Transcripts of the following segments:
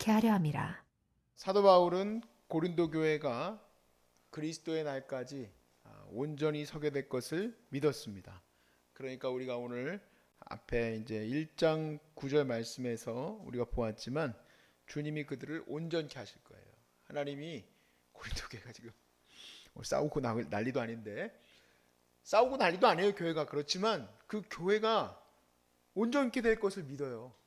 온전케 하려 함이라. 사도 바울은 고린도 교회가 그리스도의 날까지 온전히 서게 될 것을 믿었습니다. 그러니까 우리가 오늘 앞에 이제 1장 9절 말씀에서 우리가 보았지만 주님이 그들을 온전케 하실 거예요. 하나님이 고린도 교회가 지금 싸우고 난리도 아닌데, 싸우고 난리도 아니에요 교회가. 그렇지만 그 교회가 온전케 될 것을 믿어요.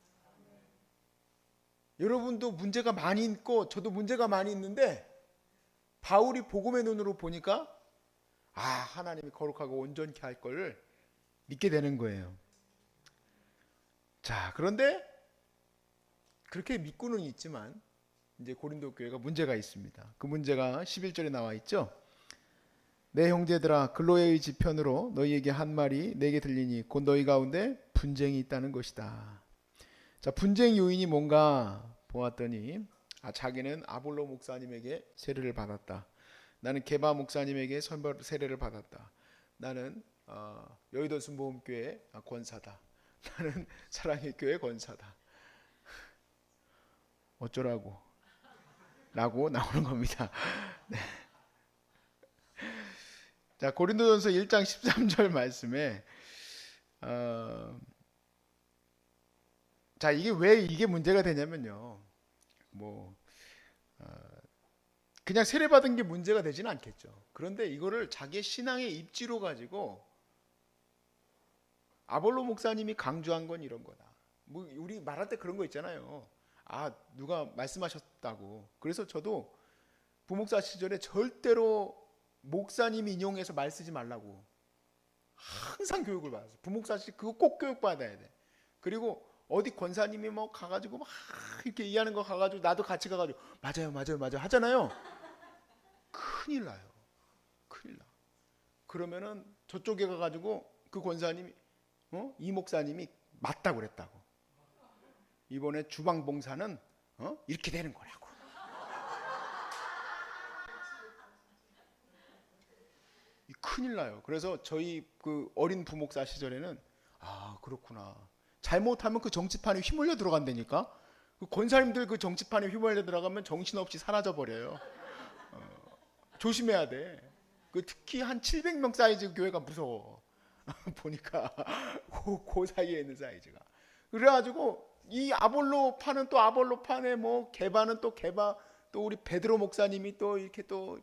여러분도 문제가 많이 있고 저도 문제가 많이 있는데 바울이 복음의 눈으로 보니까 하나님이 거룩하고 온전케 할 걸 믿게 되는 거예요. 자, 그런데 그렇게 믿고는 있지만 이제 고린도 교회가 문제가 있습니다. 그 문제가 11절에 나와 있죠. 내 형제들아, 글로에의 지편으로 너희에게 한 말이 내게 들리니 곧 너희 가운데 분쟁이 있다는 것이다. 자, 분쟁 요인이 뭔가 보았더니 자기는 아볼로 목사님에게 세례를 받았다. 나는 게바 목사님에게 세례를 받았다. 나는 여의도 순복음교회 권사다. 나는 사랑의 교회 권사다. 어쩌라고 라고 나오는 겁니다. 네. 자, 고린도전서 1장 13절 말씀에 자, 이게 왜 이게 문제가 되냐면요. 그냥 세례받은 게 문제가 되지는 않겠죠. 그런데 이거를 자기의 신앙의 입지로 가지고 아볼로 목사님이 강조한 건 이런 거다. 우리 말할 때 그런 거 있잖아요. 누가 말씀하셨다고. 그래서 저도 부목사 시절에 절대로 목사님 인용해서 말 쓰지 말라고 항상 교육을 받았어요. 부목사 시 그거 꼭 교육 받아야 돼. 그리고 어디 권사님이 가가지고 막 이렇게 이해하는 거 가가지고 나도 같이 가가지고 맞아요 하잖아요. 큰일 나요. 큰일 나. 그러면은 저쪽에 가가지고 그 권사님이 이 목사님이 맞다고 그랬다고. 이번에 주방 봉사는 이렇게 되는 거라고. 큰일 나요. 그래서 저희 그 어린 부목사 시절에는 그렇구나. 잘못하면 그 정치판에 휘말려 들어간다니까. 그 권사님들 그 정치판에 휘말려 들어가면 정신없이 사라져 버려요. 조심해야 돼. 특히 한 700명 사이즈 교회가 무서워. 보니까 그 사이에 있는 사이즈가. 그래가지고 이 아볼로 파는 또 아볼로 파네, 게바는 또 게바, 또 우리 베드로 목사님이 또 이렇게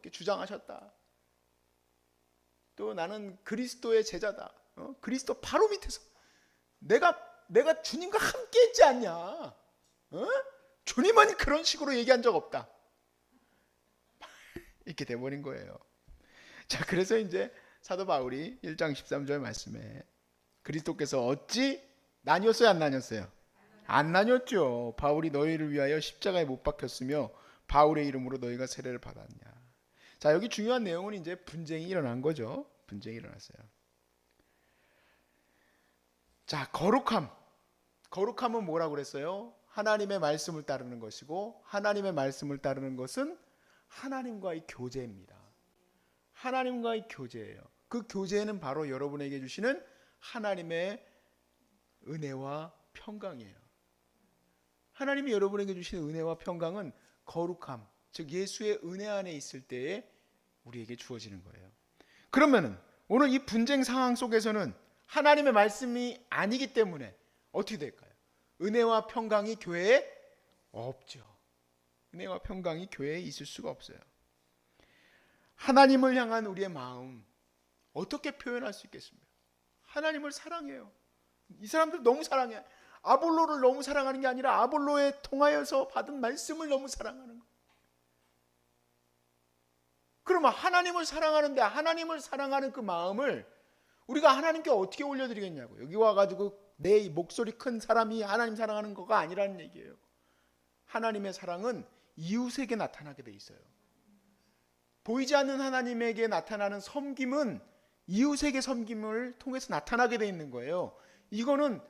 주장하셨다. 또 나는 그리스도의 제자다. 그리스도 바로 밑에서 내가 주님과 함께 했지 않냐? 주님은 그런 식으로 얘기한 적 없다. 이렇게 돼버린 거예요. 자, 그래서 이제 사도 바울이 1장 13절 말씀에 그리스도께서 어찌 나뉘었어요, 안 나뉘었어요? 안 나뉘었죠. 바울이 너희를 위하여 십자가에 못 박혔으며 바울의 이름으로 너희가 세례를 받았냐. 자, 여기 중요한 내용은 이제 분쟁이 일어난 거죠. 분쟁이 일어났어요. 자, 거룩함은 뭐라고 그랬어요? 하나님의 말씀을 따르는 것이고, 하나님의 말씀을 따르는 것은 하나님과의 교제입니다. 하나님과의 교제예요. 그 교제는 바로 여러분에게 주시는 하나님의 은혜와 평강이에요. 하나님이 여러분에게 주시는 은혜와 평강은 거룩함, 즉 예수의 은혜 안에 있을 때에 우리에게 주어지는 거예요. 그러면은 오늘 이 분쟁 상황 속에서는 하나님의 말씀이 아니기 때문에 어떻게 될까요? 은혜와 평강이 교회에 없죠. 은혜와 평강이 교회에 있을 수가 없어요. 하나님을 향한 우리의 마음 어떻게 표현할 수 있겠습니까? 하나님을 사랑해요. 이 사람들 너무 사랑해. 아볼로를 너무 사랑하는 게 아니라 아볼로에 통하여서 받은 말씀을 너무 사랑하는 거예요. 그러면 하나님을 사랑하는데 하나님을 사랑하는 그 마음을 우리가 하나님께 어떻게 올려드리겠냐고. 여기 와가지고 내 목소리 큰 사람이 하나님 사랑하는 거가 아니라는 얘기예요. 하나님의 사랑은 이웃에게 나타나게 돼 있어요. 보이지 않는 하나님에게 나타나는 섬김은 이웃에게 섬김을 통해서 나타나게 돼 있는 거예요. 이거는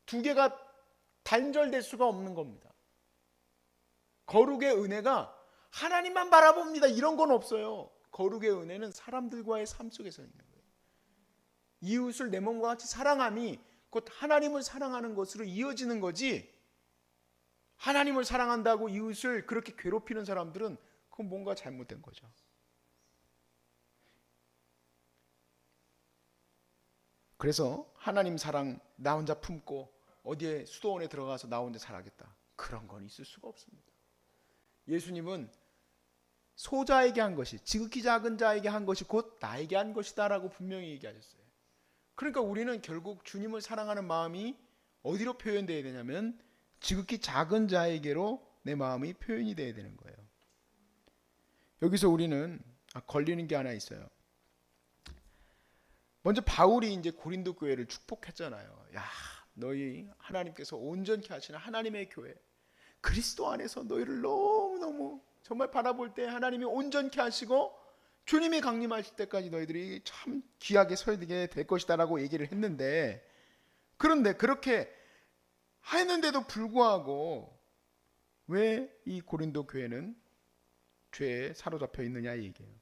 두 개가 단절될 수가 없는 겁니다. 거룩의 은혜가 하나님만 바라봅니다, 이런 건 없어요. 거룩의 은혜는 사람들과의 삶 속에서 있는 거예요. 이웃을 내 몸과 같이 사랑함이 곧 하나님을 사랑하는 것으로 이어지는 거지, 하나님을 사랑한다고 이웃을 그렇게 괴롭히는 사람들은 그건 뭔가 잘못된 거죠. 그래서 하나님 사랑 나 혼자 품고 어디에 수도원에 들어가서 나 혼자 살아야겠다, 그런 건 있을 수가 없습니다. 예수님은 소자에게 한 것이, 지극히 작은 자에게 한 것이 곧 나에게 한 것이다 라고 분명히 얘기하셨어요. 그러니까 우리는 결국 주님을 사랑하는 마음이 어디로 표현되어야 되냐면 지극히 작은 자에게로 내 마음이 표현이 되어야 되는 거예요. 여기서 우리는 걸리는 게 하나 있어요. 먼저 바울이 이제 고린도 교회를 축복했잖아요. 야, 너희 하나님께서 온전케 하시는 하나님의 교회, 그리스도 안에서 너희를 너무너무 정말 바라볼 때 하나님이 온전케 하시고 주님이 강림하실 때까지 너희들이 참 귀하게 서게 될 것이다 라고 얘기를 했는데, 그런데 그렇게 했는데도 불구하고 왜 이 고린도 교회는 죄에 사로잡혀 있느냐 이 얘기예요.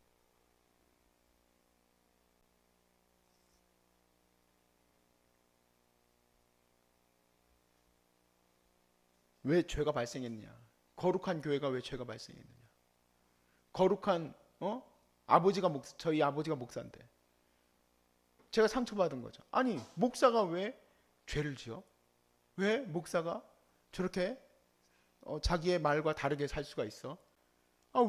왜 죄가 발생했느냐? 거룩한 교회가 왜 죄가 발생했느냐? 거룩한 저희 아버지가 목사인데 제가 상처받은 거죠. 아니, 목사가 왜 죄를 지어? 왜 목사가 저렇게 자기의 말과 다르게 살 수가 있어?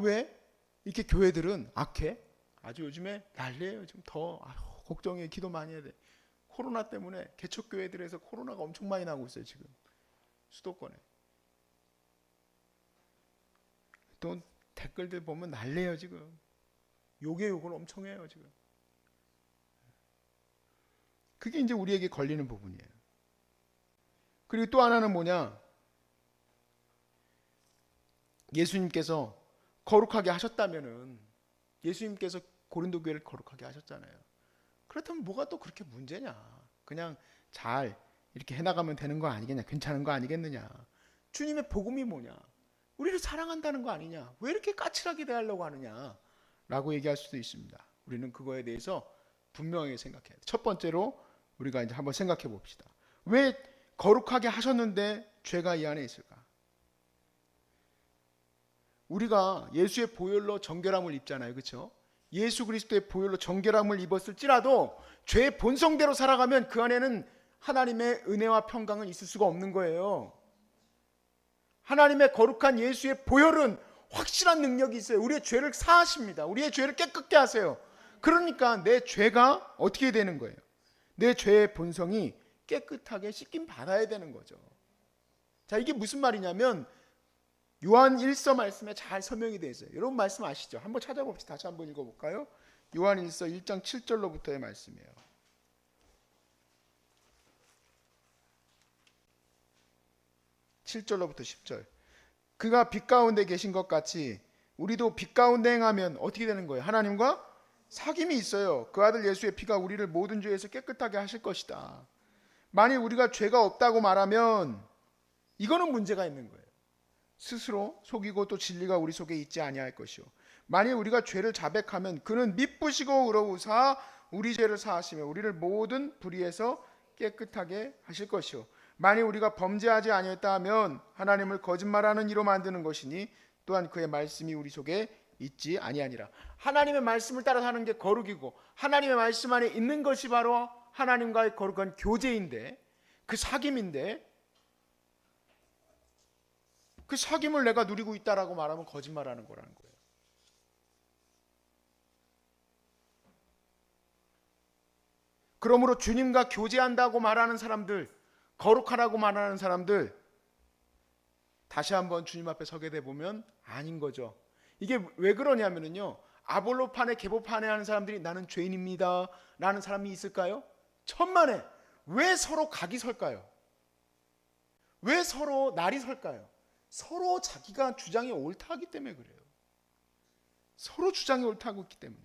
왜 이렇게 교회들은 악해? 아주 요즘에 난리예요. 좀 더 걱정해, 기도 많이 해야 돼. 코로나 때문에 개척교회들에서 코로나가 엄청 많이 나오고 있어요. 지금 수도권에. 또 댓글들 보면 난리예요. 지금 욕에 욕을 엄청 해요. 지금 그게 이제 우리에게 걸리는 부분이에요. 그리고 또 하나는 뭐냐, 예수님께서 거룩하게 하셨다면은, 예수님께서 고린도 교회를 거룩하게 하셨잖아요. 그렇다면 뭐가 또 그렇게 문제냐? 그냥 잘 이렇게 해나가면 되는 거 아니겠냐? 괜찮은 거 아니겠느냐? 주님의 복음이 뭐냐? 우리를 사랑한다는 거 아니냐? 왜 이렇게 까칠하게 대하려고 하느냐? 라고 얘기할 수도 있습니다. 우리는 그거에 대해서 분명하게 생각해야 돼요. 첫 번째로 우리가 이제 한번 생각해 봅시다. 왜 거룩하게 하셨는데 죄가 이 안에 있을까? 우리가 예수의 보혈로 정결함을 입잖아요. 그렇죠? 예수 그리스도의 보혈로 정결함을 입었을지라도 죄의 본성대로 살아가면 그 안에는 하나님의 은혜와 평강은 있을 수가 없는 거예요. 하나님의 거룩한 예수의 보혈은 확실한 능력이 있어요. 우리의 죄를 사하십니다. 우리의 죄를 깨끗게 하세요. 그러니까 내 죄가 어떻게 되는 거예요? 내 죄의 본성이 깨끗하게 씻김 받아야 되는 거죠. 자, 이게 무슨 말이냐면 요한 1서 말씀에 잘 설명이 되어 있어요. 여러분 말씀 아시죠? 한번 찾아봅시다. 다시 한번 읽어볼까요? 요한 1서 1장 7절로부터의 말씀이에요. 7절로부터 10절. 그가 빛 가운데 계신 것 같이 우리도 빛 가운데 행하면 어떻게 되는 거예요? 하나님과 사귐이 있어요. 그 아들 예수의 피가 우리를 모든 죄에서 깨끗하게 하실 것이다. 만일 우리가 죄가 없다고 말하면 이거는 문제가 있는 거예요. 스스로 속이고 또 진리가 우리 속에 있지 아니할 것이요. 만일 우리가 죄를 자백하면 그는 미쁘시고 의로우사 우리 죄를 사하시며 우리를 모든 불의에서 깨끗하게 하실 것이요. 만일 우리가 범죄하지 아니했다 하면 하나님을 거짓말하는 이로 만드는 것이니 또한 그의 말씀이 우리 속에 있지 아니하니라. 하나님의 말씀을 따라 사는 게 거룩이고 하나님의 말씀 안에 있는 것이 바로 하나님과의 거룩한 교제인데, 그 사귐인데, 그 사귐을 내가 누리고 있다라고 말하면 거짓말하는 거라는 거예요. 그러므로 주님과 교제한다고 말하는 사람들, 거룩하라고 말하는 사람들, 다시 한번 주님 앞에 서게 돼 보면 아닌 거죠. 이게 왜 그러냐면요, 아볼로판에 계보판에 하는 사람들이 나는 죄인입니다 라는 사람이 있을까요? 천만에. 왜 서로 각이 설까요? 왜 서로 날이 설까요? 서로 자기가 주장이 옳다하기 때문에 그래요. 서로 주장이 옳다고 있기 때문에.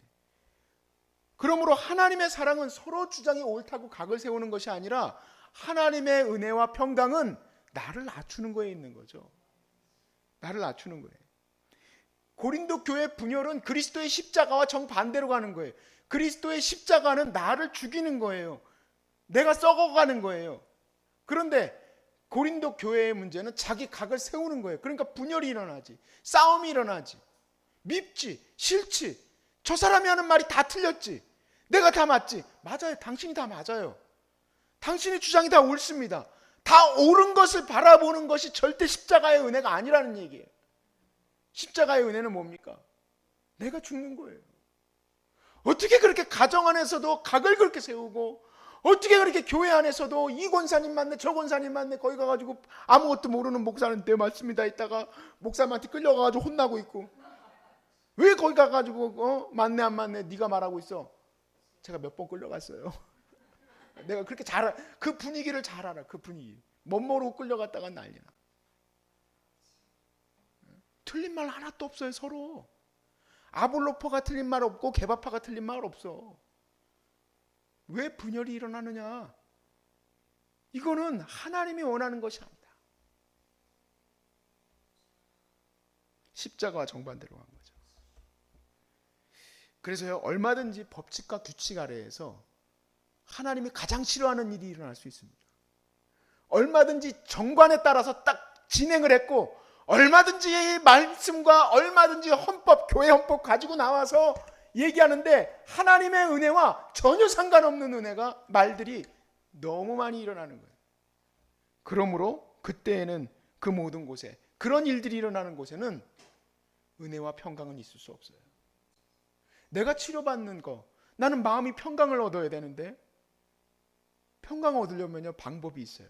그러므로 하나님의 사랑은 서로 주장이 옳다고 각을 세우는 것이 아니라 하나님의 은혜와 평강은 나를 낮추는 거에 있는 거죠. 나를 낮추는 거예요. 고린도 교회 분열은 그리스도의 십자가와 정반대로 가는 거예요. 그리스도의 십자가는 나를 죽이는 거예요. 내가 썩어가는 거예요. 그런데 고린도 교회의 문제는 자기 각을 세우는 거예요. 그러니까 분열이 일어나지, 싸움이 일어나지, 밉지, 싫지. 저 사람이 하는 말이 다 틀렸지, 내가 다 맞지. 맞아요. 당신이 다 맞아요. 당신의 주장이 다 옳습니다. 다 옳은 것을 바라보는 것이 절대 십자가의 은혜가 아니라는 얘기예요. 십자가의 은혜는 뭡니까? 내가 죽는 거예요. 어떻게 그렇게 가정 안에서도 각을 그렇게 세우고, 어떻게 그렇게 교회 안에서도 이 권사님 맞네, 저 권사님 맞네, 거기 가가지고 아무것도 모르는 목사는 내 말씀이다 있다가 목사님한테 끌려가가지고 혼나고 있고, 왜 거기 가가지고 맞네 안 맞네 네가 말하고 있어. 제가 몇 번 끌려갔어요. 내가 그렇게 그 분위기를 잘 알아. 그 분위기 멋 모르고 끌려갔다가 난리나. 틀린 말 하나도 없어요. 서로 아볼로퍼가 틀린 말 없고 개바파가 틀린 말 없어. 왜 분열이 일어나느냐? 이거는 하나님이 원하는 것이 아니다. 십자가와 정반대로 간 거죠. 그래서요, 얼마든지 법칙과 규칙 아래에서 하나님이 가장 싫어하는 일이 일어날 수 있습니다. 얼마든지 정관에 따라서 딱 진행을 했고, 얼마든지 말씀과 얼마든지 헌법, 교회 헌법 가지고 나와서 얘기하는데 하나님의 은혜와 전혀 상관없는 은혜가 말들이 너무 많이 일어나는 거예요. 그러므로 그때에는 그 모든 곳에, 그런 일들이 일어나는 곳에는 은혜와 평강은 있을 수 없어요. 내가 치료받는 거, 나는 마음이 평강을 얻어야 되는데, 평강을 얻으려면요 방법이 있어요.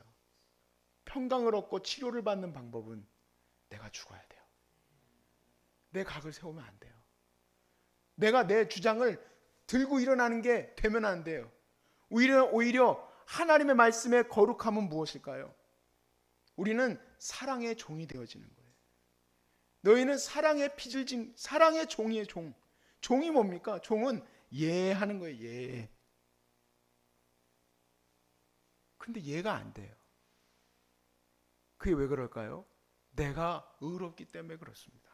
평강을 얻고 치료를 받는 방법은 내가 죽어야 돼요. 내 각을 세우면 안 돼요. 내가 내 주장을 들고 일어나는 게 되면 안 돼요. 오히려 하나님의 말씀의 거룩함은 무엇일까요? 우리는 사랑의 종이 되어지는 거예요. 너희는 사랑의 핏을 진, 사랑의 종이의 종. 종이 뭡니까? 종은 예하는 거예요. 예. 근데 예가 안 돼요. 그게 왜 그럴까요? 내가 의롭기 때문에 그렇습니다.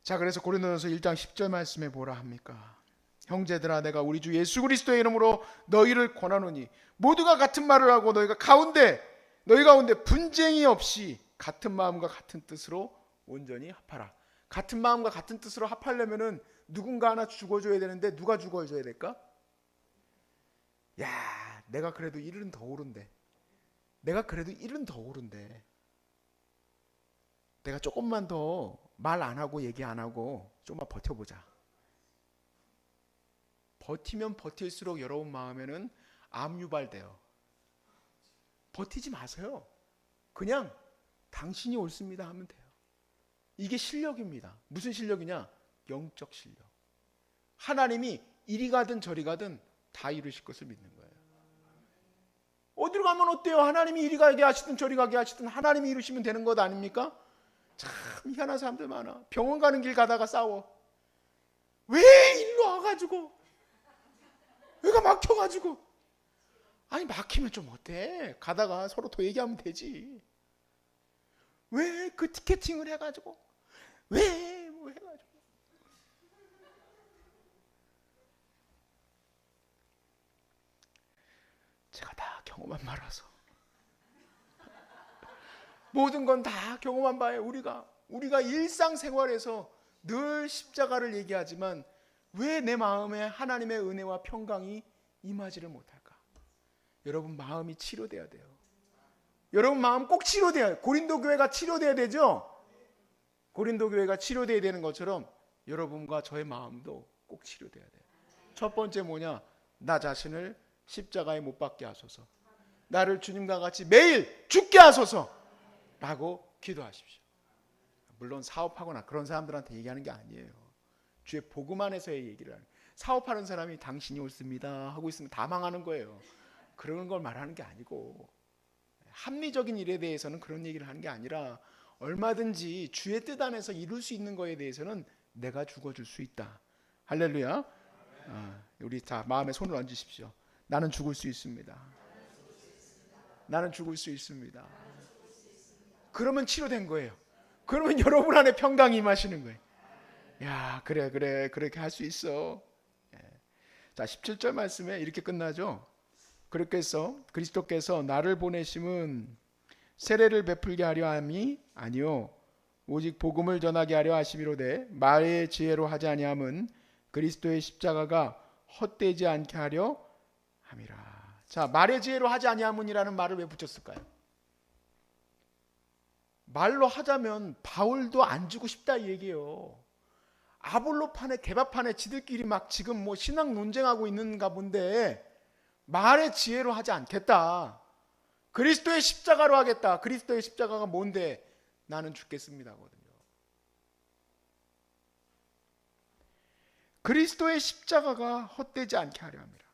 자, 그래서 고린도전서 1장 10절 말씀에 뭐라 합니까? 형제들아, 내가 우리 주 예수 그리스도의 이름으로 너희를 권하노니 모두가 같은 말을 하고 너희 가운데 분쟁이 없이 같은 마음과 같은 뜻으로 온전히 합하라. 같은 마음과 같은 뜻으로 합하려면은 누군가 하나 죽어줘야 되는데, 누가 죽어줘야 될까? 야, 내가 그래도 일은 더 옳은데, 내가 조금만 더 말 안 하고 얘기 안 하고 조금만 버텨보자. 버티면 버틸수록 여러분 마음에는 암 유발돼요. 버티지 마세요. 그냥 당신이 옳습니다 하면 돼요. 이게 실력입니다. 무슨 실력이냐? 영적 실력. 하나님이 이리 가든 저리 가든 다 이루실 것을 믿는 거예요. 어디로 가면 어때요? 하나님이 이리 가게 하시든 저리 가게 하시든 하나님이 이루시면 되는 것 아닙니까? 참 희한한 사람들 많아. 병원 가는 길 가다가 싸워. 왜 일로 와가지고, 왜가 막혀가지고. 아니, 막히면 좀 어때? 가다가 서로 더 얘기하면 되지. 왜 그 티켓팅을 해가지고, 왜 뭐 해가지고. 제가 다 경험한 바라서 모든 건 다 경험한 바예요. 우리가 일상생활에서 늘 십자가를 얘기하지만 왜 내 마음에 하나님의 은혜와 평강이 임하지를 못할까? 여러분 마음이 치료돼야 돼요. 여러분 마음 꼭 치료돼야 해요. 고린도 교회가 치료돼야 되죠? 고린도 교회가 치료돼야 되는 것처럼 여러분과 저의 마음도 꼭 치료돼야 돼요. 첫 번째 뭐냐? 나 자신을 십자가에 못 박게 하소서. 나를 주님과 같이 매일 죽게 하소서 라고 기도하십시오. 물론 사업하거나 그런 사람들한테 얘기하는 게 아니에요. 주의 복음 안에서의 얘기를 하는. 사업하는 사람이 당신이 옳습니다 하고 있으면 다 망하는 거예요. 그런 걸 말하는 게 아니고, 합리적인 일에 대해서는 그런 얘기를 하는 게 아니라 얼마든지 주의 뜻 안에서 이룰 수 있는 거에 대해서는 내가 죽어줄 수 있다. 할렐루야. 우리 다 마음에 손을 얹으십시오. 나는 죽을 수 있습니다. 나는 죽을 수 있습니다. 그러면 치료된 거예요. 그러면 여러분 안에 평강이 임하시는 거예요. 야, 그래 그렇게 할 수 있어. 자, 17절 말씀에 이렇게 끝나죠. 그렇겠어. 그리스도께서 나를 보내심은 세례를 베풀게 하려 함이 아니요 오직 복음을 전하게 하려 하심이로되 말의 지혜로 하지 아니함은 그리스도의 십자가가 헛되지 않게 하려 함이라. 자, 말의 지혜로 하지 아니함은이라는 말을 왜 붙였을까요? 말로 하자면 바울도 안 주고 싶다 이 얘기예요. 아볼로판에 개바판에 지들끼리 막 지금 뭐 신앙 논쟁하고 있는가 본데 말의 지혜로 하지 않겠다. 그리스도의 십자가로 하겠다. 그리스도의 십자가가 뭔데? 나는 죽겠습니다거든요. 그리스도의 십자가가 헛되지 않게 하려 합니다.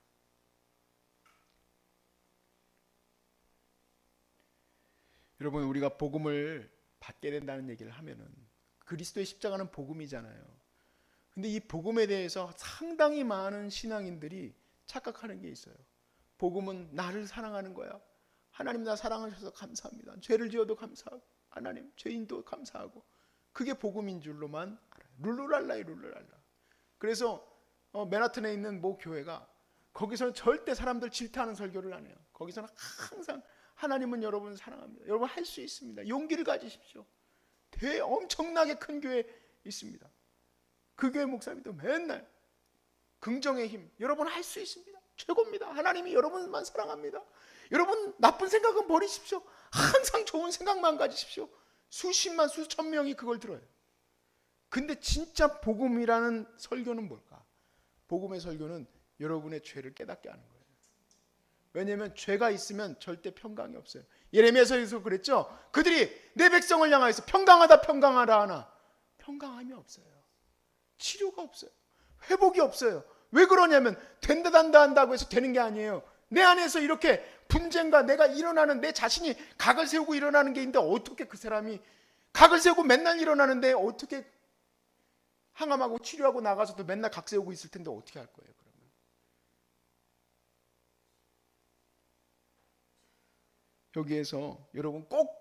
여러분, 우리가 복음을 받게 된다는 얘기를 하면은 그리스도의 십자가는 복음이잖아요. 근데 이 복음에 대해서 상당히 많은 신앙인들이 착각하는 게 있어요. 복음은 나를 사랑하는 거야. 하나님 나 사랑하셔서 감사합니다. 죄를 지어도 감사하고 하나님 죄인도 감사하고 그게 복음인 줄로만 알아요. 룰루랄라이 룰루랄라. 그래서 맨하튼에 있는 모 교회가 거기서는 절대 사람들 질타하는 설교를 안 해요. 거기서는 항상 하나님은 여러분을 사랑합니다. 여러분 할 수 있습니다. 용기를 가지십시오. 엄청나게 큰 교회 있습니다. 그 교회 목사님도 맨날 긍정의 힘, 여러분 할 수 있습니다. 최고입니다. 하나님이 여러분만 사랑합니다. 여러분 나쁜 생각은 버리십시오. 항상 좋은 생각만 가지십시오. 수십만 수천 명이 그걸 들어요. 근데 진짜 복음이라는 설교는 뭘까? 복음의 설교는 여러분의 죄를 깨닫게 하는 거예요. 왜냐하면 죄가 있으면 절대 평강이 없어요. 예레미야서에서 그랬죠. 그들이 내 백성을 향하여서 평강하다 평강하라 하나 평강함이 없어요. 치료가 없어요. 회복이 없어요. 왜 그러냐면 된다 단다 한다고 해서 되는 게 아니에요. 내 안에서 이렇게 분쟁과 내가 일어나는 내 자신이 각을 세우고 일어나는 게 있는데 어떻게 그 사람이 각을 세우고 맨날 일어나는데 어떻게 항암하고 치료하고 나가서도 맨날 각 세우고 있을 텐데 어떻게 할 거예요? 그러면 여기에서 여러분 꼭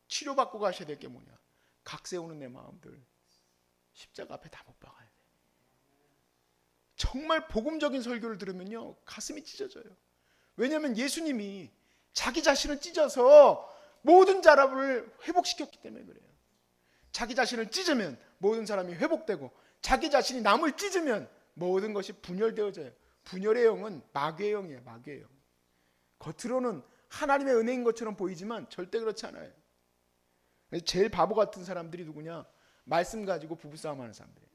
치료받고 가셔야 될 게 뭐냐? 각 세우는 내 마음들 십자가 앞에 다 못 박아야 돼. 정말 복음적인 설교를 들으면요 가슴이 찢어져요. 왜냐하면 예수님이 자기 자신을 찢어서 모든 사람을 회복시켰기 때문에 그래요. 자기 자신을 찢으면 모든 사람이 회복되고 자기 자신이 남을 찢으면 모든 것이 분열되어져요. 분열의 영은 마귀의 영이에요. 마귀의 영. 겉으로는 하나님의 은혜인 것처럼 보이지만 절대 그렇지 않아요. 제일 바보 같은 사람들이 누구냐? 말씀 가지고 부부싸움 하는 사람들이에요.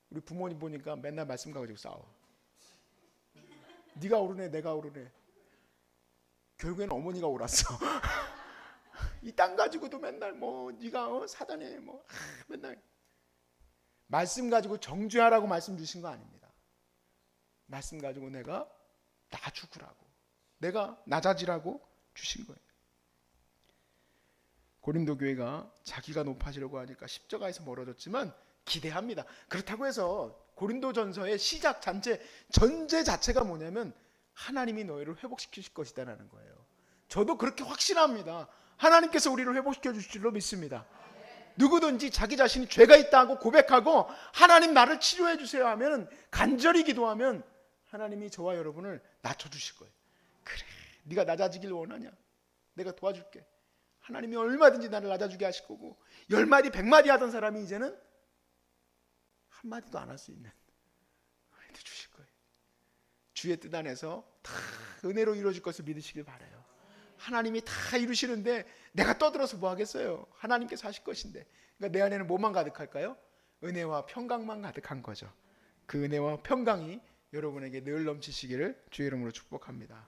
우리 부모님 보니까 맨날 말씀 가지고 싸워. 네가 옳으네 내가 옳으네. 결국에는 어머니가 옳았어. 이 땅 가지고도 맨날 뭐 네가 사단에 뭐 맨날 말씀 가지고 정죄하라고 말씀 주신 거 아닙니다. 말씀 가지고 내가 나 죽으라고 내가 낮아지라고 주신 거예요. 고린도 교회가 자기가 높아지려고 하니까 십자가에서 멀어졌지만 기대합니다. 그렇다고 해서 고린도전서의 시작 전제 자체가 뭐냐면 하나님이 너희를 회복시키실 것이다라는 거예요. 저도 그렇게 확신합니다. 하나님께서 우리를 회복시켜 주실 줄로 믿습니다. 누구든지 자기 자신이 죄가 있다고 고백하고 하나님 나를 치료해 주세요 하면 간절히 기도하면 하나님이 저와 여러분을 낮춰주실 거예요. 그래 네가 낮아지길 원하냐? 내가 도와줄게. 하나님이 얼마든지 나를 낮아주게 하실 거고 10마디 100마디 하던 사람이 이제는 한마디도 안 할 수 있는 은혜도 주실 거예요. 주의 뜻 안에서 다 은혜로 이루어질 것을 믿으시길 바라요. 하나님이 다 이루시는데 내가 떠들어서 뭐 하겠어요. 하나님께서 하실 것인데. 그러니까 내 안에는 뭐만 가득할까요? 은혜와 평강만 가득한 거죠. 그 은혜와 평강이 여러분에게 늘 넘치시기를 주의 이름으로 축복합니다.